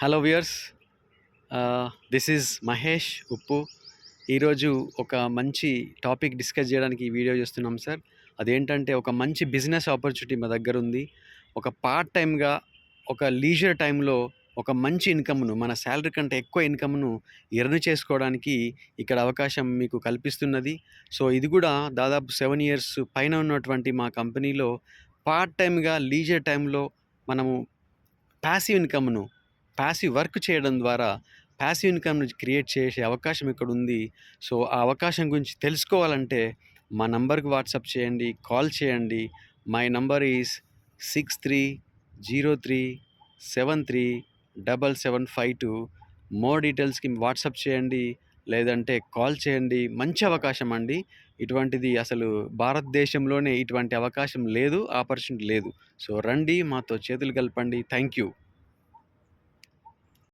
Hello viewers, this is Mahesh ఉప్పు. ఈరోజు ఒక మంచి టాపిక్ డిస్కస్ చేయడానికి ఈ వీడియో చేస్తున్నాం సార్. అదేంటంటే ఒక మంచి బిజినెస్ ఆపర్చునిటీ మా దగ్గర ఉంది. ఒక పార్ట్ టైమ్గా ఒక లీజర్ టైంలో ఒక మంచి ఇన్కమ్ను, మన శాలరీ కంటే ఎక్కువ ఇన్కమ్ను ఎర్న్ చేసుకోవడానికి ఇక్కడ అవకాశం మీకు కల్పిస్తున్నది. సో ఇది కూడా దాదాపు 7 years పైన ఉన్నటువంటి మా కంపెనీలో పార్ట్ టైమ్గా లీజర్ టైంలో మనము ప్యాసివ్ ఇన్కమ్ను, ప్యాసివ్ వర్క్ చేయడం ద్వారా ప్యాసివ్ ఇన్కమ్‌ని క్రియేట్ చేసే అవకాశం ఇక్కడుంది. సో, ఆ అవకాశం గురించి తెలుసుకోవాలంటే మా నంబర్‌కి వాట్సాప్ చేయండి, కాల్ చేయండి. My number is 6303737752. మోర్ డీటెయిల్స్‌కి వాట్సాప్ చేయండి, లేదంటే కాల్ చేయండి. మంచి అవకాశం అండి. ఇటువంటిది అసలు భారతదేశంలోనే ఇటువంటి అవకాశం లేదు, ఆపర్చునిటీ లేదు. సో, రండి మాతో చేతులు కలపండి. Thank you.